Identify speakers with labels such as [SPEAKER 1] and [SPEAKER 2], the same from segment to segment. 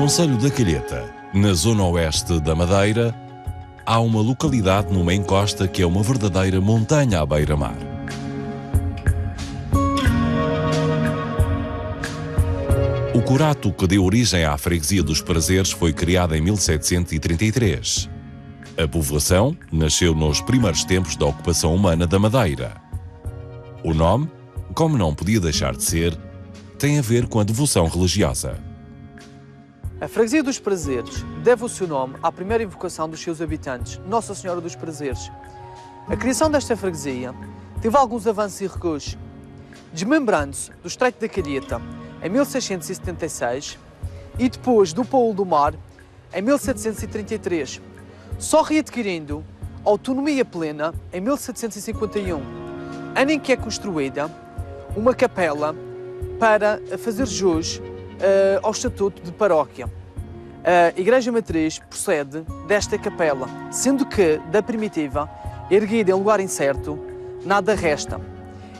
[SPEAKER 1] concelho da Calheta, na zona oeste da Madeira, há uma localidade numa encosta que é uma verdadeira montanha à beira-mar. O curato que deu origem à freguesia dos Prazeres foi criado em 1733. A povoação nasceu nos primeiros tempos da ocupação humana da Madeira. O nome, como não podia deixar de ser, tem a ver com a devoção religiosa.
[SPEAKER 2] A freguesia dos Prazeres deve o seu nome à primeira invocação dos seus habitantes, Nossa Senhora dos Prazeres. A criação desta freguesia teve alguns avanços e recuos, desmembrando-se do Estreito da Calheta em 1676 e depois do Paulo do Mar em 1733, só readquirindo autonomia plena em 1751, ano em que é construída uma capela para fazer jus ao estatuto de paróquia. A Igreja Matriz procede desta capela, sendo que, da primitiva, erguida em lugar incerto, nada resta.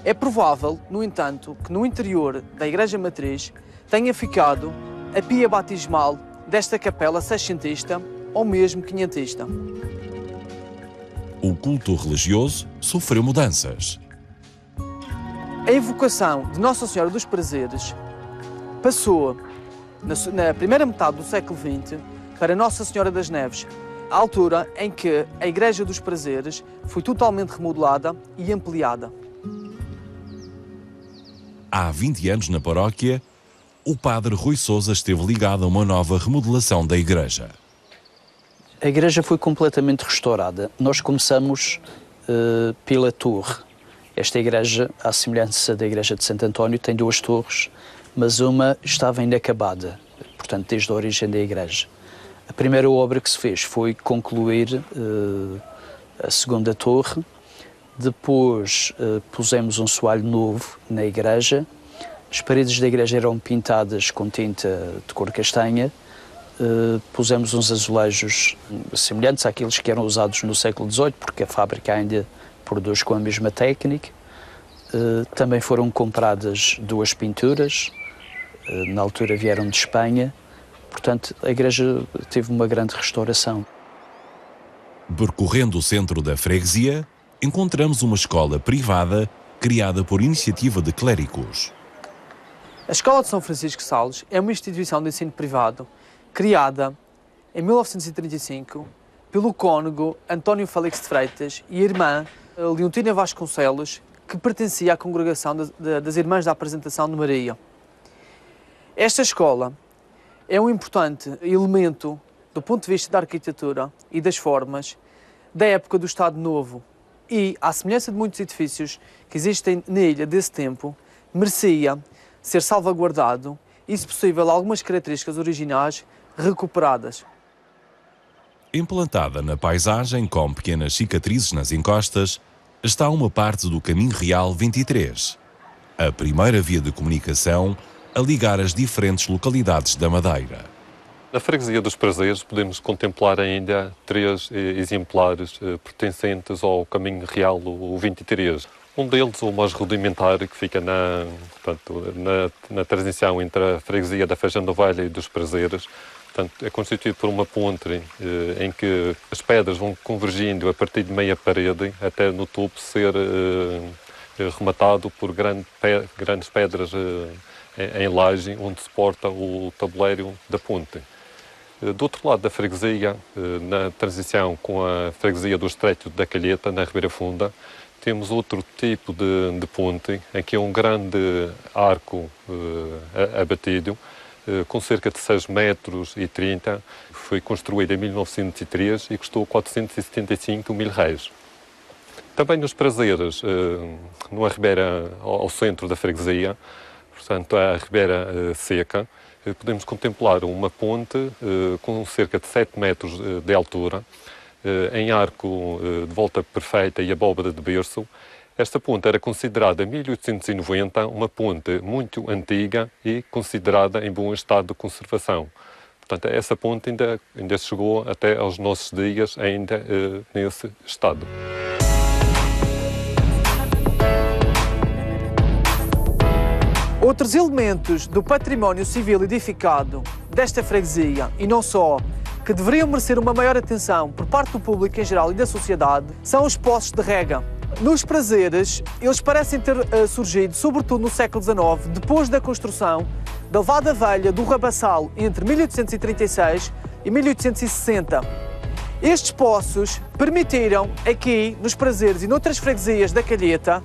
[SPEAKER 2] É provável, no entanto, que no interior da Igreja Matriz tenha ficado a pia batismal desta capela seiscentista ou mesmo quinhentista.
[SPEAKER 1] O culto religioso sofreu mudanças.
[SPEAKER 2] A invocação de Nossa Senhora dos Prazeres passou, na primeira metade do século XX, para Nossa Senhora das Neves, a altura em que a Igreja dos Prazeres foi totalmente remodelada e ampliada.
[SPEAKER 1] Há 20 anos na paróquia, o padre Rui Sousa esteve ligado a uma nova remodelação da igreja.
[SPEAKER 3] A igreja foi completamente restaurada. Nós começamos pela torre. Esta igreja, à semelhança da igreja de Santo António, tem duas torres, mas uma estava inacabada, portanto, desde a origem da igreja. A primeira obra que se fez foi concluir a segunda torre. Depois pusemos um soalho novo na igreja. As paredes da igreja eram pintadas com tinta de cor castanha. Pusemos uns azulejos semelhantes àqueles que eram usados no século XVIII, porque a fábrica ainda produz com a mesma técnica. Também foram compradas duas pinturas, na altura vieram de Espanha. Portanto, a igreja teve uma grande restauração.
[SPEAKER 1] Percorrendo o centro da freguesia, encontramos uma escola privada criada por iniciativa de clérigos.
[SPEAKER 2] A Escola de São Francisco de Sales é uma instituição de ensino privado criada em 1935 pelo cônego António Félix de Freitas e a irmã Leontina Vasconcelos, que pertencia à congregação das Irmãs da Apresentação de Maria. Esta escola é um importante elemento do ponto de vista da arquitetura e das formas da época do Estado Novo e, à semelhança de muitos edifícios que existem na ilha desse tempo, merecia ser salvaguardado e, se possível, algumas características originais recuperadas.
[SPEAKER 1] Implantada na paisagem com pequenas cicatrizes nas encostas, está uma parte do Caminho Real 23, a primeira via de comunicação a ligar as diferentes localidades da Madeira.
[SPEAKER 4] Na freguesia dos Prazeres podemos contemplar ainda 3 exemplares pertencentes ao Caminho Real, o 23. Um deles, o mais rudimentar, que fica na transição entre a freguesia da Feijão da Ovelha e dos Prazeres. Portanto, é constituído por uma ponte em que as pedras vão convergindo a partir de meia parede até no topo ser rematado por grandes pedras em laje, onde se porta o tabuleiro da ponte. Do outro lado da freguesia, na transição com a freguesia do Estreito da Calheta, na Ribeira Funda, temos outro tipo de ponte, em que é um grande arco abatido, com cerca de 6,30 metros. Foi construído em 1903 e custou 475 mil reais. Também nos Prazeres, numa ribeira ao centro da freguesia, portanto a Ribeira Seca, podemos contemplar uma ponte com cerca de 7 metros de altura, em arco de volta perfeita e abóbada de berço. Esta ponte era considerada, em 1890, uma ponte muito antiga e considerada em bom estado de conservação. Portanto, essa ponte ainda chegou até aos nossos dias, ainda nesse estado.
[SPEAKER 2] Outros elementos do património civil edificado desta freguesia, e não só, que deveriam merecer uma maior atenção por parte do público em geral e da sociedade, são os poços de rega. Nos prazeres, eles parecem ter surgido, sobretudo no século XIX, depois da construção da Levada Velha do Rabassal entre 1836 e 1860. Estes poços permitiram aqui, nos prazeres e noutras freguesias da Calheta,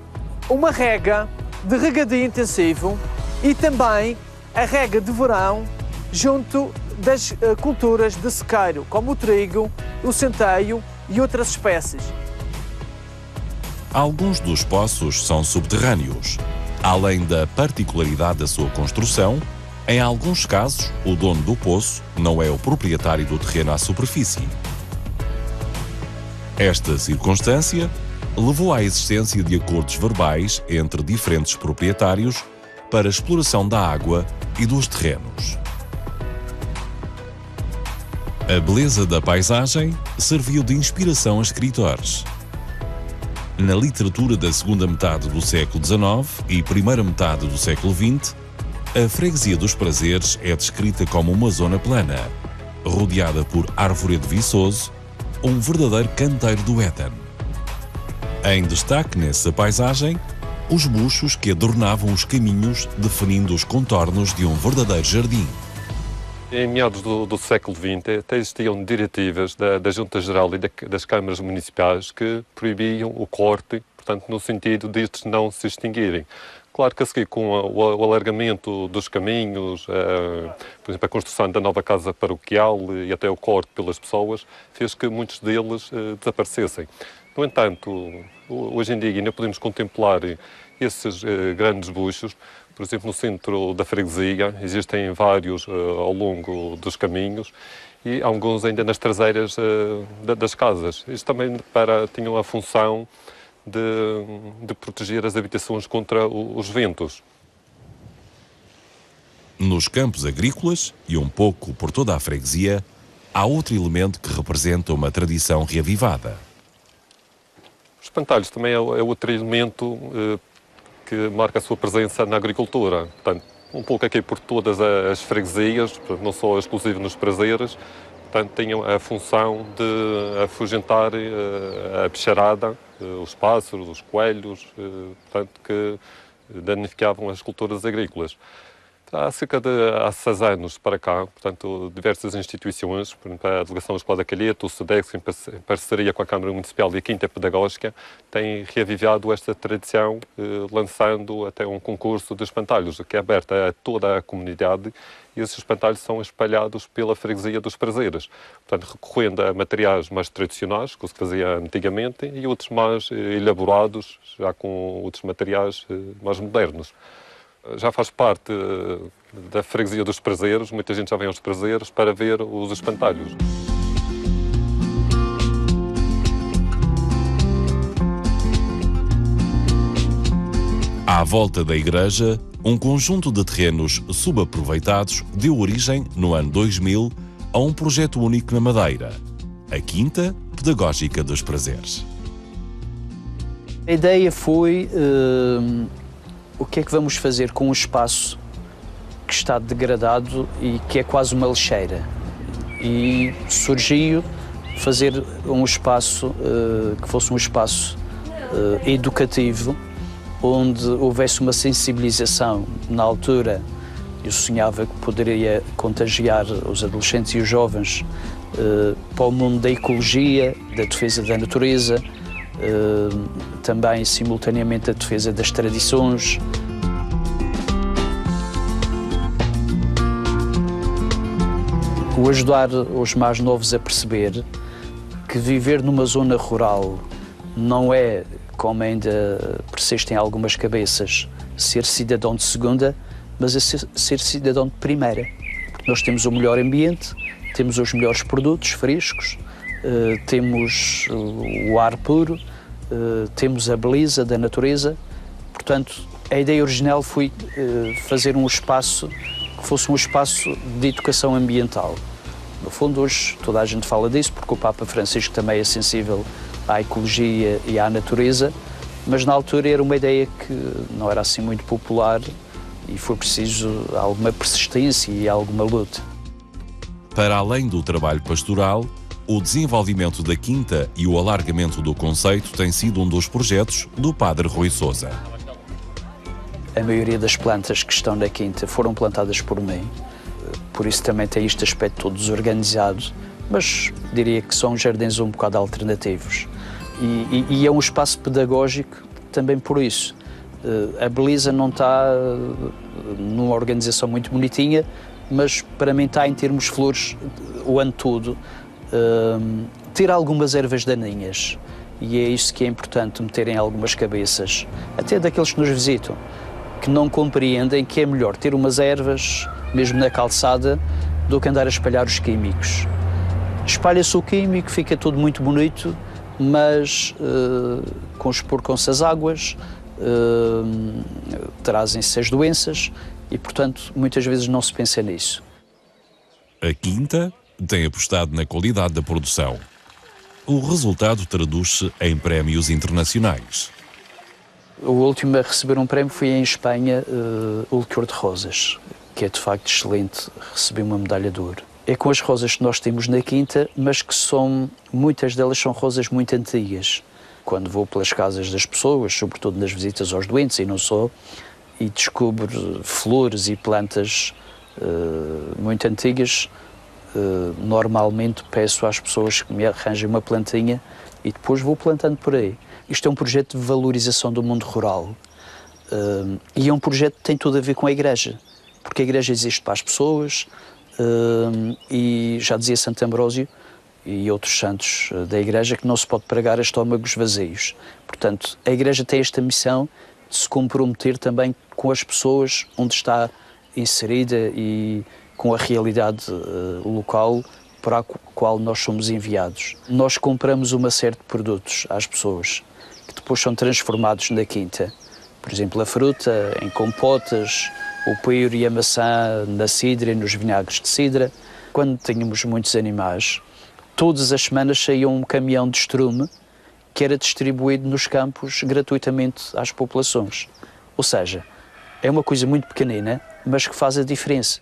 [SPEAKER 2] uma rega de regadio intensivo e também a rega de verão junto das culturas de sequeiro, como o trigo, o centeio e outras espécies.
[SPEAKER 1] Alguns dos poços são subterrâneos. Além da particularidade da sua construção, em alguns casos, o dono do poço não é o proprietário do terreno à superfície. Esta circunstância levou à existência de acordos verbais entre diferentes proprietários para a exploração da água e dos terrenos. A beleza da paisagem serviu de inspiração a escritores. Na literatura da segunda metade do século XIX e primeira metade do século XX, a freguesia dos Prazeres é descrita como uma zona plana, rodeada por arvoredo viçoso, um verdadeiro canteiro do Éden. Em destaque nessa paisagem, os buchos que adornavam os caminhos, definindo os contornos de um verdadeiro jardim.
[SPEAKER 4] Em meados do século XX, até existiam diretivas da Junta Geral e das câmaras municipais que proibiam o corte, portanto, no sentido de estes não se extinguirem. Claro que a seguir, com o alargamento dos caminhos, por exemplo, a construção da nova casa paroquial e até o corte pelas pessoas, fez que muitos deles desaparecessem. No entanto, hoje em dia ainda podemos contemplar esses grandes buchos. Por exemplo, no centro da freguesia existem vários ao longo dos caminhos e alguns ainda nas traseiras das casas. Isto também tinham a função de proteger as habitações contra os ventos.
[SPEAKER 1] Nos campos agrícolas, e um pouco por toda a freguesia, há outro elemento que representa uma tradição reavivada.
[SPEAKER 4] Os espantalhos também é outro elemento que marca a sua presença na agricultura. Portanto, um pouco aqui por todas as freguesias, não só exclusivo nos prazeres, portanto, tinham a função de afugentar a bicharada, os pássaros, os coelhos, portanto, que danificavam as culturas agrícolas. Há cerca de 6 anos para cá, portanto, diversas instituições, por exemplo, a Delegação Escolar da Calheta, o SEDEX, em parceria com a Câmara Municipal e a Quinta Pedagógica, têm reavivado esta tradição, lançando até um concurso de espantalhos, que é aberto a toda a comunidade, e esses espantalhos são espalhados pela freguesia dos Prazeres, portanto, recorrendo a materiais mais tradicionais, que se fazia antigamente, e outros mais elaborados, já com outros materiais mais modernos. Já faz parte da freguesia dos Prazeres, muita gente já vem aos Prazeres para ver os espantalhos.
[SPEAKER 1] À volta da igreja, um conjunto de terrenos subaproveitados deu origem, no ano 2000, a um projeto único na Madeira, a Quinta Pedagógica dos Prazeres.
[SPEAKER 3] A ideia foi o que é que vamos fazer com um espaço que está degradado e que é quase uma lixeira. E surgiu fazer um espaço que fosse um espaço educativo, onde houvesse uma sensibilização. Na altura, eu sonhava que poderia contagiar os adolescentes e os jovens para o mundo da ecologia, da defesa da natureza, também simultaneamente a defesa das tradições. O ajudar os mais novos a perceber que viver numa zona rural não é, como ainda persistem algumas cabeças, ser cidadão de segunda, mas é ser cidadão de primeira. Porque nós temos o melhor ambiente, temos os melhores produtos frescos, temos o ar puro, temos a beleza da natureza. Portanto, a ideia original foi fazer um espaço que fosse um espaço de educação ambiental. No fundo, hoje toda a gente fala disso, porque o Papa Francisco também é sensível à ecologia e à natureza, mas na altura era uma ideia que não era assim muito popular e foi preciso alguma persistência e alguma luta.
[SPEAKER 1] Para além do trabalho pastoral, o desenvolvimento da quinta e o alargamento do conceito tem sido um dos projetos do Padre Rui Sousa.
[SPEAKER 3] A maioria das plantas que estão na quinta foram plantadas por mim, por isso também tem este aspecto todo desorganizado, mas diria que são jardins um bocado alternativos. E é um espaço pedagógico também por isso. A beleza não está numa organização muito bonitinha, mas para mim está em termos flores o ano todo. Ter algumas ervas daninhas, e é isso que é importante, meterem algumas cabeças, até daqueles que nos visitam, que não compreendem que é melhor ter umas ervas, mesmo na calçada, do que andar a espalhar os químicos. Espalha-se o químico, fica tudo muito bonito, mas conspurcam-se as águas, trazem-se as doenças e, portanto, muitas vezes não se pensa nisso.
[SPEAKER 1] A quinta tem apostado na qualidade da produção. O resultado traduz-se em prémios internacionais.
[SPEAKER 3] O último a receber um prémio foi em Espanha, o Licor de Rosas, que é de facto excelente, recebi uma medalha de ouro. É com as rosas que nós temos na quinta, mas que muitas delas são rosas muito antigas. Quando vou pelas casas das pessoas, sobretudo nas visitas aos doentes e não só, e descubro flores e plantas muito antigas, normalmente peço às pessoas que me arranjem uma plantinha e depois vou plantando por aí. Isto é um projeto de valorização do mundo rural e é um projeto que tem tudo a ver com a Igreja, porque a Igreja existe para as pessoas e já dizia Santo Ambrósio e outros santos da Igreja que não se pode pregar a estômagos vazios. Portanto, a Igreja tem esta missão de se comprometer também com as pessoas onde está inserida e com a realidade local para a qual nós somos enviados. Nós compramos uma série de produtos às pessoas que depois são transformados na quinta. Por exemplo, a fruta em compotas, o peiro e a maçã na cidra e nos vinagres de cidra. Quando tínhamos muitos animais, todas as semanas saía um caminhão de estrume que era distribuído nos campos gratuitamente às populações. Ou seja, é uma coisa muito pequenina, mas que faz a diferença.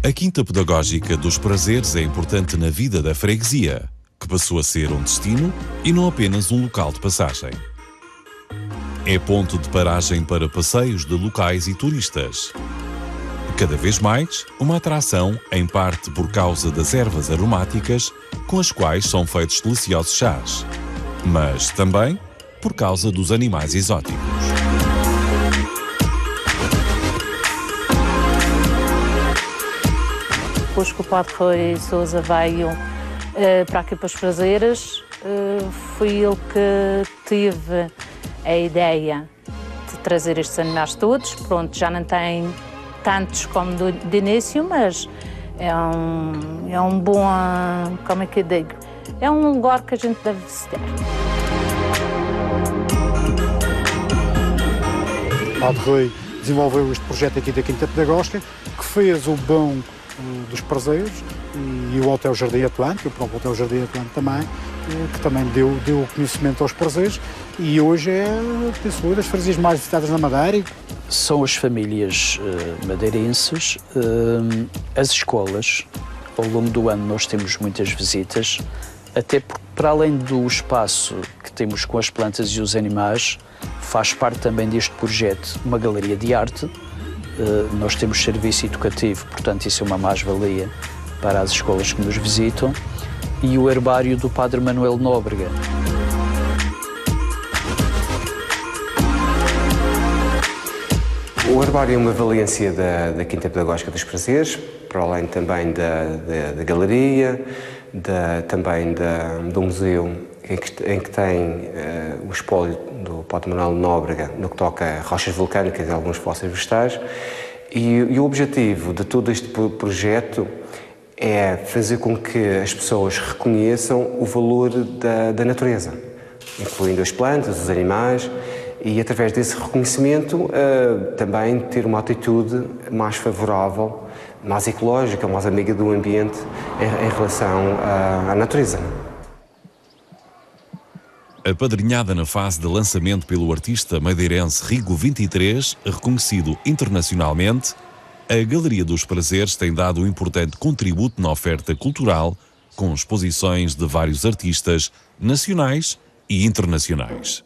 [SPEAKER 1] A Quinta Pedagógica dos Prazeres é importante na vida da freguesia, que passou a ser um destino e não apenas um local de passagem. É ponto de paragem para passeios de locais e turistas. Cada vez mais, uma atração, em parte por causa das ervas aromáticas com as quais são feitos deliciosos chás, mas também por causa dos animais exóticos.
[SPEAKER 5] Depois que o Padre Rui Sousa veio para aqui para os Prazeres, foi ele que teve a ideia de trazer estes animais todos. Pronto, já não tem tantos como de início, mas é um bom, como é que eu digo, é um lugar que a gente deve visitar.
[SPEAKER 6] O Padre Rui desenvolveu este projeto aqui da Quinta Pedagógica, que fez o bom dos Prazeres e o Hotel Jardim Atlântico, o próprio Hotel Jardim Atlântico também, que também deu conhecimento aos Prazeres, e hoje é, penso eu, das freguesias mais visitadas na Madeira.
[SPEAKER 3] São as famílias madeirenses, as escolas. Ao longo do ano nós temos muitas visitas, até porque, para além do espaço que temos com as plantas e os animais, faz parte também deste projeto uma galeria de arte. Nós temos serviço educativo, portanto isso é uma mais-valia para as escolas que nos visitam, e o herbário do Padre Manuel Nóbrega.
[SPEAKER 7] O herbário é uma valência da Quinta Pedagógica dos Prazeres, para além também da galeria, também do museu em que tem o espólio do Padre Manuel Nóbrega no que toca a rochas vulcânicas e alguns fósseis vegetais. E o objetivo de todo este projeto é fazer com que as pessoas reconheçam o valor da natureza, incluindo as plantas, os animais, e através desse reconhecimento também ter uma atitude mais favorável, mais ecológica, mais amiga do ambiente em relação à natureza.
[SPEAKER 1] Apadrinhada na fase de lançamento pelo artista madeirense Rigo 23, reconhecido internacionalmente, a Galeria dos Prazeres tem dado um importante contributo na oferta cultural, com exposições de vários artistas nacionais e internacionais.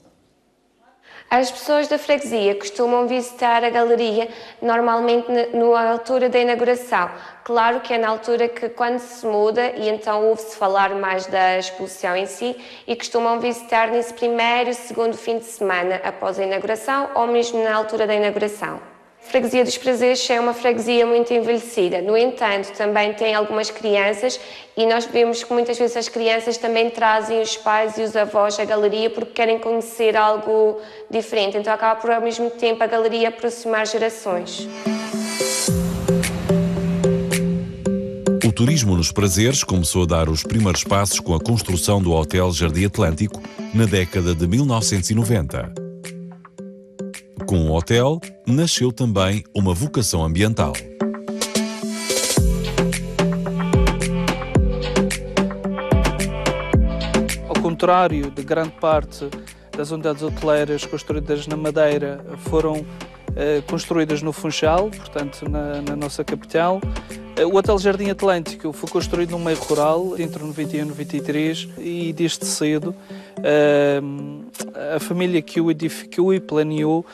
[SPEAKER 8] As pessoas da freguesia costumam visitar a galeria normalmente na altura da inauguração. Claro que é na altura que quando se muda e então ouve-se falar mais da exposição em si e costumam visitar nesse primeiro, segundo fim de semana após a inauguração ou mesmo na altura da inauguração. A Freguesia dos Prazeres é uma freguesia muito envelhecida, no entanto também tem algumas crianças e nós vemos que muitas vezes as crianças também trazem os pais e os avós à galeria porque querem conhecer algo diferente, então acaba por ao mesmo tempo a galeria aproximar gerações.
[SPEAKER 1] O turismo nos Prazeres começou a dar os primeiros passos com a construção do Hotel Jardim Atlântico na década de 1990. Com o hotel, nasceu também uma vocação ambiental.
[SPEAKER 2] Ao contrário de grande parte das unidades hoteleiras construídas na Madeira, foram construídas no Funchal, portanto na nossa capital. O Hotel Jardim Atlântico foi construído no meio rural, entre 91 e 93, e desde cedo a família que o edificou e planeou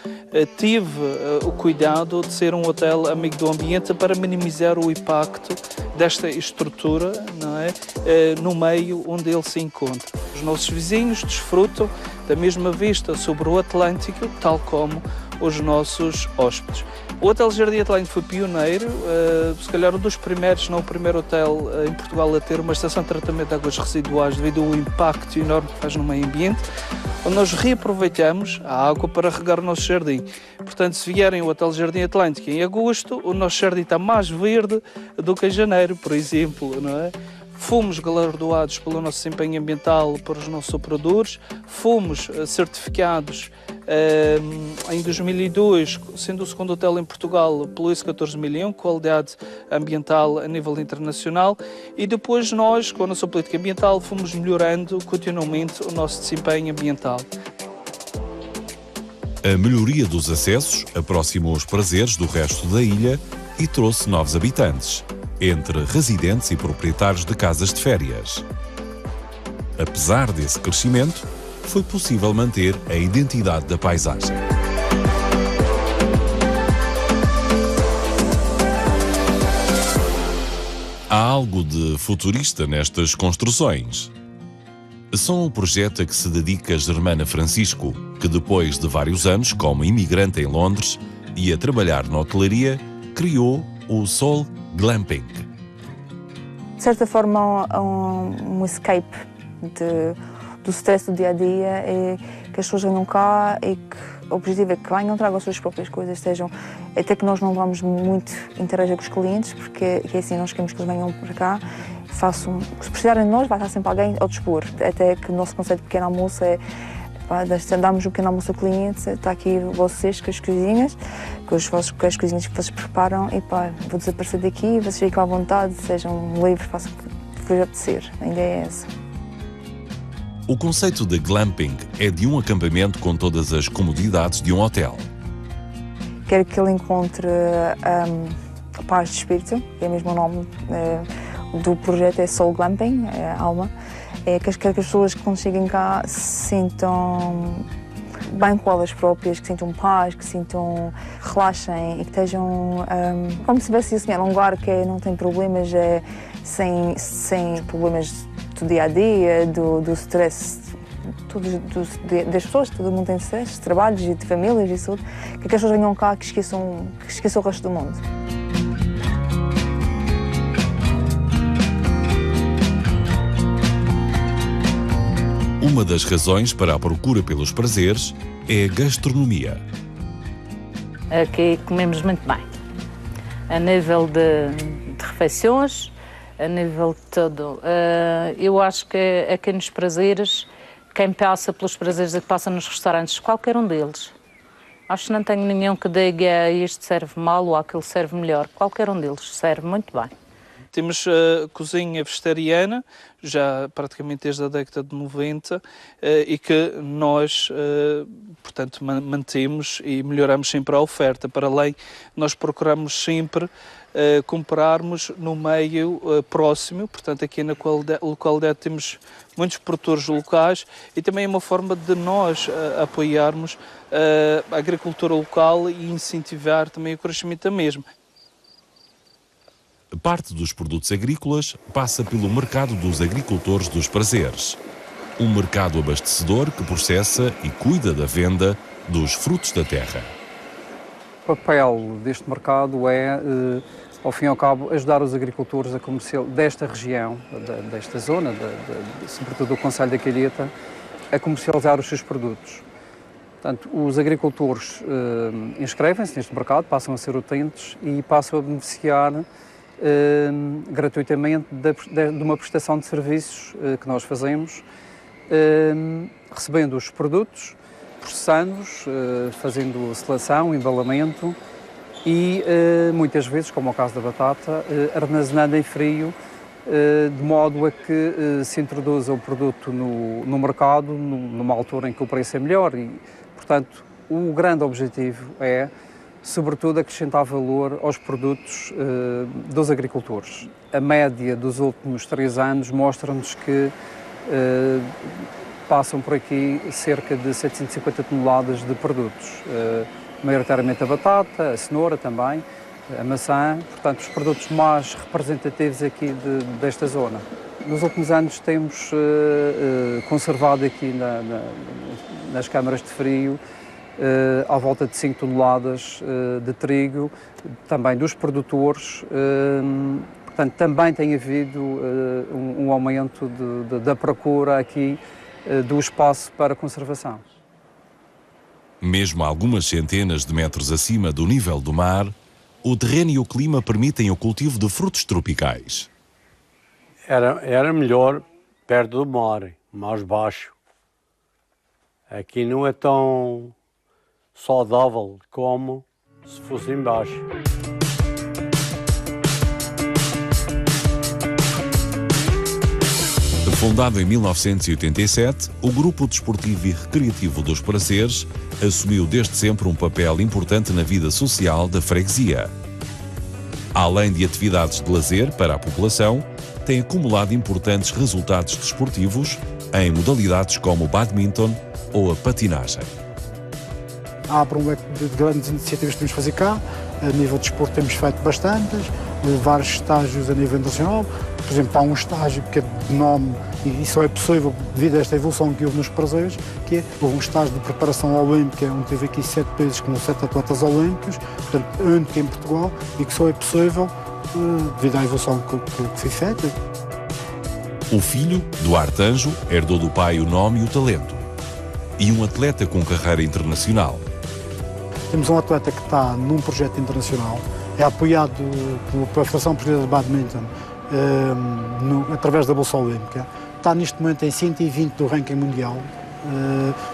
[SPEAKER 2] teve o cuidado de ser um hotel amigo do ambiente para minimizar o impacto desta estrutura, não é, no meio onde ele se encontra. Os nossos vizinhos desfrutam da mesma vista sobre o Atlântico, tal como os nossos hóspedes. O Hotel Jardim Atlântico foi pioneiro, se calhar um dos primeiros, se não o primeiro hotel em Portugal a ter uma estação de tratamento de águas residuais devido ao impacto enorme que faz no meio ambiente, onde nós reaproveitamos a água para regar o nosso jardim. Portanto, se vierem ao Hotel Jardim Atlântico em agosto, o nosso jardim está mais verde do que em janeiro, por exemplo, não é? Fomos galardoados pelo nosso desempenho ambiental por os nossos operadores, fomos certificados em 2002, sendo o segundo hotel em Portugal, pelo ISO 14001, qualidade ambiental a nível internacional, e depois nós, com a nossa política ambiental, fomos melhorando continuamente o nosso desempenho ambiental.
[SPEAKER 1] A melhoria dos acessos aproximou os prazeres do resto da ilha e trouxe novos habitantes, entre residentes e proprietários de casas de férias. Apesar desse crescimento, foi possível manter a identidade da paisagem. Há algo de futurista nestas construções. São um projeto a que se dedica Germana Francisco, que depois de vários anos como imigrante em Londres e a trabalhar na hotelaria, criou o Soul Glamping.
[SPEAKER 9] De certa forma, um escape do stress do dia-a-dia é que as pessoas venham cá e que o objetivo é que venham, tragam as suas próprias coisas, sejam, até que nós não vamos muito interagir com os clientes, porque é assim, nós queremos que eles venham para cá, se precisarem de nós, vai estar sempre alguém ao dispor, até que o nosso conceito de pequeno almoço é damos o pequeno almoço ao cliente, está aqui vocês com as coisinhas, com as coisinhas que vocês preparam e vou desaparecer daqui, vocês ficam à vontade, sejam livres, façam o que vos apetecer. A ideia é essa.
[SPEAKER 1] O conceito de glamping é de um acampamento com todas as comodidades de um hotel.
[SPEAKER 9] Quero que ele encontre a paz de espírito, é mesmo o nome do projeto, é Soul Glamping, é a alma. Quero que as pessoas quando cheguem cá se sintam bem com elas próprias, que sintam paz, que sintam, relaxem e que estejam como se estivesse assim, num lugar que não tem problemas, sem problemas do dia-a-dia, do stress das pessoas, todo mundo tem stress, de trabalhos e de famílias e tudo, que as pessoas venham cá que esqueçam o resto do mundo.
[SPEAKER 1] Uma das razões para a procura pelos prazeres é a gastronomia.
[SPEAKER 5] Aqui comemos muito bem, a nível de refeições, a nível de tudo. Eu acho que aqui nos prazeres, quem passa pelos prazeres e que passa nos restaurantes, qualquer um deles. Acho que não tenho nenhum que diga isto serve mal ou aquilo serve melhor. Qualquer um deles serve muito bem.
[SPEAKER 10] Temos a cozinha vegetariana, já praticamente desde a década de 90, e que nós, portanto, mantemos e melhoramos sempre a oferta. Para além, nós procuramos sempre comprarmos no meio próximo, portanto aqui na localidade temos muitos produtores locais e também é uma forma de nós apoiarmos a agricultura local e incentivar também o crescimento da mesma.
[SPEAKER 1] Parte dos produtos agrícolas passa pelo mercado dos agricultores dos prazeres, um mercado abastecedor que processa e cuida da venda dos frutos da terra.
[SPEAKER 11] O papel deste mercado é, ao fim e ao cabo, ajudar os agricultores desta região, desta zona, sobretudo do concelho da Calheta, a comercializar os seus produtos. Portanto, os agricultores inscrevem-se neste mercado, passam a ser utentes e passam a beneficiar gratuitamente de uma prestação de serviços que nós fazemos, recebendo os produtos, processando-os, fazendo seleção, embalamento e muitas vezes, como é o caso da batata, armazenando em frio, de modo a que se introduza o produto no mercado numa altura em que o preço é melhor e, portanto, o grande objetivo é, sobretudo, acrescentar valor aos produtos dos agricultores. A média dos últimos 3 anos mostra-nos que passam por aqui cerca de 750 toneladas de produtos, maioritariamente a batata, a cenoura também, a maçã, portanto os produtos mais representativos aqui desta zona. Nos últimos anos temos conservado aqui nas câmaras de frio à volta de 5 toneladas de trigo, também dos produtores, portanto também tem havido um aumento da procura aqui do espaço para conservação.
[SPEAKER 1] Mesmo a algumas centenas de metros acima do nível do mar, o terreno e o clima permitem o cultivo de frutos tropicais.
[SPEAKER 12] Era melhor perto do mar, mais baixo. Aqui não é tão saudável como se fosse embaixo.
[SPEAKER 1] Fundado em 1987, o Grupo Desportivo e Recreativo dos Prazeres assumiu desde sempre um papel importante na vida social da freguesia. Além de atividades de lazer para a população, tem acumulado importantes resultados desportivos em modalidades como o badminton ou a patinagem.
[SPEAKER 6] Há por um leque de grandes iniciativas que temos de fazer cá. A nível de desporto temos feito bastantes, vários estágios a nível internacional. Por exemplo, há um estágio que é de nome, e só é possível devido a esta evolução que houve nos prazeres, que houve um estágio de preparação olímpica, onde teve aqui 7 países com 7 atletas olímpicos, portanto, único em Portugal, e que só é possível devido à evolução que foi feita.
[SPEAKER 1] O filho, Duarte Anjo, herdou do pai o nome e o talento. E um atleta com carreira internacional.
[SPEAKER 6] Temos um atleta que está num projeto internacional, é apoiado pela Federação Portuguesa de Badminton, através da Bolsa Olímpica. Está neste momento em 120 do ranking mundial.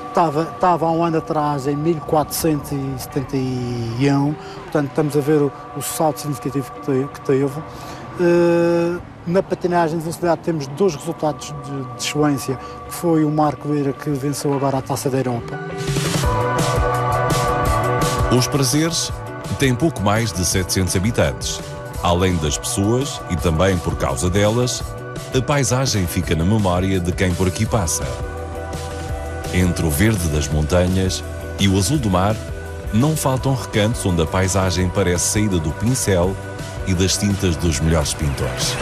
[SPEAKER 6] Estava há um ano atrás em 1471, portanto estamos a ver o salto significativo que teve. Na patinagem de velocidade temos 2 resultados de excelência, que foi o Marco Lira, que venceu agora a Taça da Europa.
[SPEAKER 1] Os Prazeres têm pouco mais de 700 habitantes. Além das pessoas, e também por causa delas, a paisagem fica na memória de quem por aqui passa. Entre o verde das montanhas e o azul do mar, não faltam recantos onde a paisagem parece saída do pincel e das tintas dos melhores pintores.